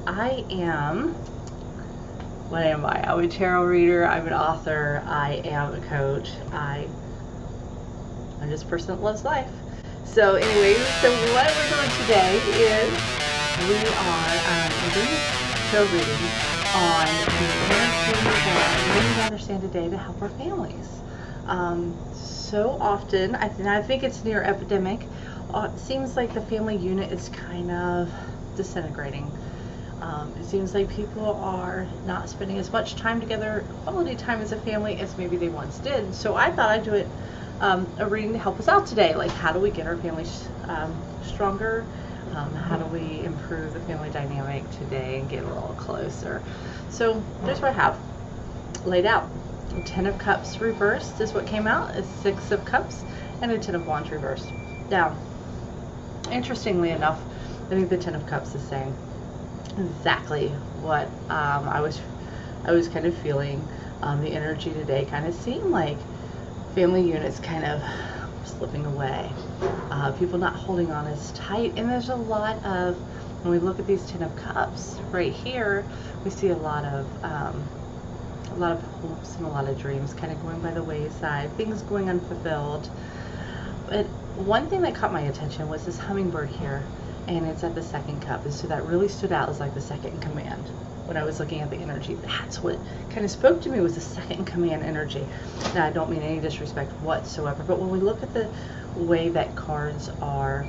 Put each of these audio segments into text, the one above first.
I am, what am I? I'm a tarot reader, I'm an author, I am a coach, I'm just a person that loves life. So anyway, so what we're doing today is we are doing a tarot reading on the energy that we need to understand today to help our families. So often, I think it's near epidemic, it seems like the family unit is kind of disintegrating. It seems like people are not spending as much time together, quality time as a family, as maybe they once did. So I thought I'd do it, a reading to help us out today. Like, how do we get our families stronger? How do we improve the family dynamic today and get a little closer? So there's what I have laid out. 10 of Cups reversed is what came out. A 6 of Cups and a 10 of Wands reversed. Now, interestingly enough, I think the 10 of Cups is saying exactly what I was kind of feeling. The energy today kind of seemed like family units kind of slipping away, people not holding on as tight, and there's a lot of, when we look at these 10 of Cups right here, we see a lot of hopes and a lot of dreams kind of going by the wayside, things going unfulfilled. But one thing that caught my attention was this hummingbird here, and it's at the 2nd cup, and so that really stood out as like the second in command. When I was looking at the energy, that's what kind of spoke to me, was the second in command energy. Now, I don't mean any disrespect whatsoever, but when we look at the way that cards are,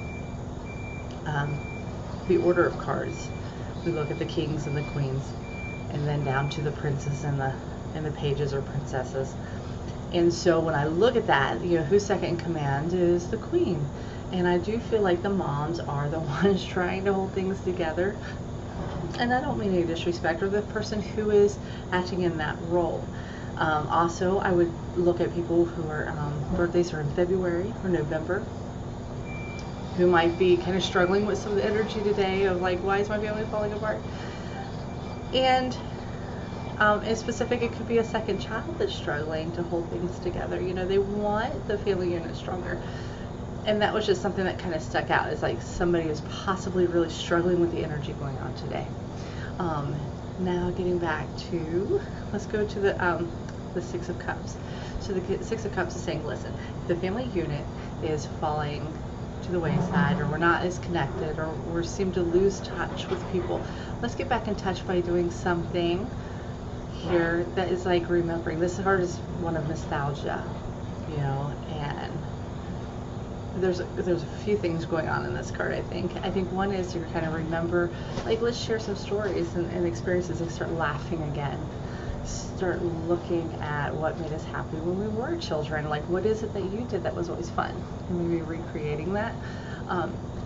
the order of cards, we look at the kings and the queens, and then down to the princes and the pages or princesses. And so when I look at that, you know, who's second in command is the queen. And I do feel like the moms are the ones trying to hold things together. And I don't mean any disrespect, or the person who is acting in that role. Also, I would look at people who are birthdays are in February or November, who might be kind of struggling with some of the energy today of like, why is my family falling apart? And in specific, it could be a second child that's struggling to hold things together. You know, they want the family unit stronger. And that was just something that kind of stuck out. It's like somebody is possibly really struggling with the energy going on today. Now getting back to, let's go to the 6 of Cups. So the 6 of Cups is saying, listen, the family unit is falling to the wayside, or we're not as connected, or we seem to lose touch with people. Let's get back in touch by doing something here that is like remembering. This card is one of nostalgia, you know, and there's a few things going on in this card. I think one is you kind of remember, like, let's share some stories and experiences and start laughing again, start looking at what made us happy when we were children. Like, what is it that you did that was always fun, and maybe recreating that.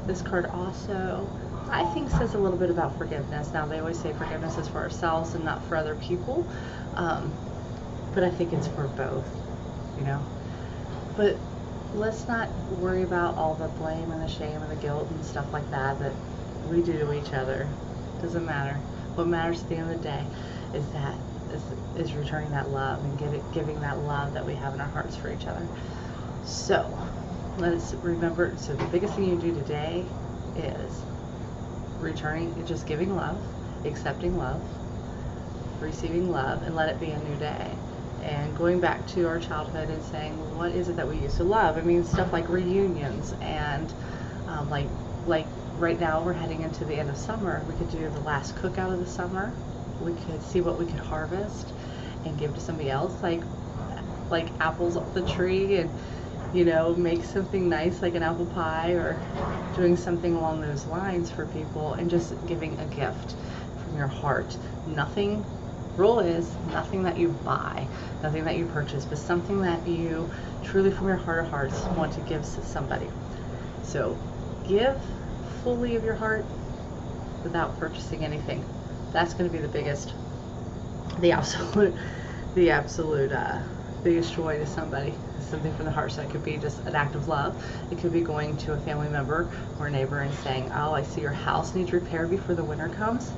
This card also, I think, says a little bit about forgiveness. Now, they always say forgiveness is for ourselves and not for other people, but I think it's for both, you know. But let's not worry about all the blame and the shame and the guilt and stuff like that we do to each other. Doesn't matter. What matters at the end of the day is returning that love and giving that love that we have in our hearts for each other. So let's remember. So the biggest thing you do today is returning, just giving love, accepting love, receiving love, and let it be a new day. And going back to our childhood and saying, what is it that we used to love? I mean, stuff like reunions and like right now we're heading into the end of summer. We could do the last cookout of the summer. We could see what we could harvest and give to somebody else, like apples off the tree, and, you know, make something nice like an apple pie, or doing something along those lines for people, and just giving a gift from your heart. Nothing. Rule is nothing that you buy, nothing that you purchase, but something that you truly from your heart of hearts want to give to somebody. So give fully of your heart without purchasing anything. That's going to be the biggest, the absolute biggest joy to somebody. Something from the heart. So that could be just an act of love. It could be going to a family member or a neighbor and saying, oh, I see your house needs repair before the winter comes.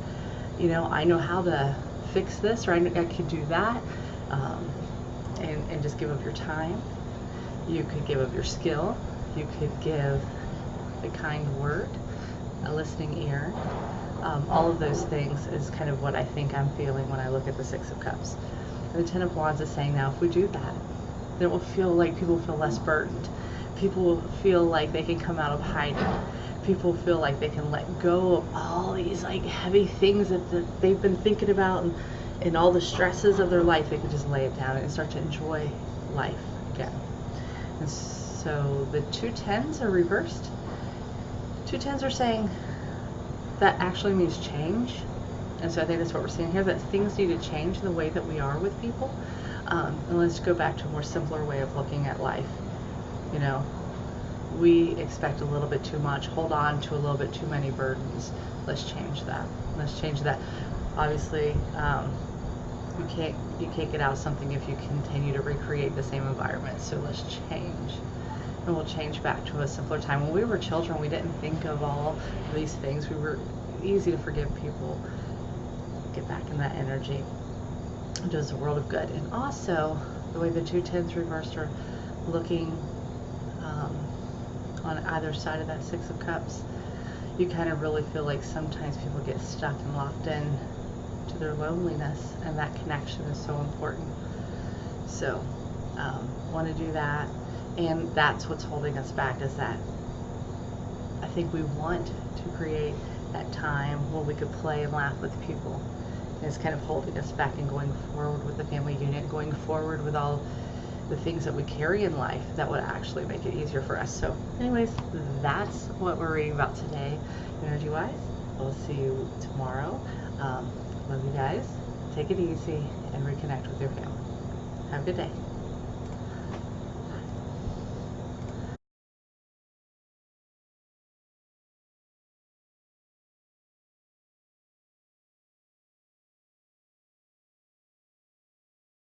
You know, I know how to fix this, or I could do that, and just give of your time. You could give of your skill. You could give a kind word, a listening ear, all of those things is kind of what I think I'm feeling when I look at the Six of Cups. And the Ten of Wands is saying, now if we do that, then it will feel like people feel less burdened. People will feel like they can come out of hiding. People feel like they can let go of all these like heavy things that they've been thinking about, and all the stresses of their life. They can just lay it down and start to enjoy life again. And so the two tens are reversed. Two tens are saying that actually means change. And so I think that's what we're seeing here, that things need to change in the way that we are with people. And let's go back to a more simpler way of looking at life. You know, we expect a little bit too much, hold on to a little bit too many burdens. Let's change that. Let's change that. Obviously, you can't get out of something if you continue to recreate the same environment. So let's change. And we'll change back to a simpler time. When we were children, we didn't think of all of these things. We were easy to forgive people. Get back in that energy. It does a world of good. And also, the way the two tens reversed are looking on either side of that Six of Cups, you kind of really feel like sometimes people get stuck and locked in to their loneliness, and that connection is so important. So, want to do that. And that's what's holding us back, is that I think we want to create that time where we could play and laugh with people. And it's kind of holding us back in going forward with the family unit, going forward with all the things that we carry in life that would actually make it easier for us. So anyways, that's what we're reading about today, energy-wise. We'll see you tomorrow. Love you guys. Take it easy and reconnect with your family. Have a good day.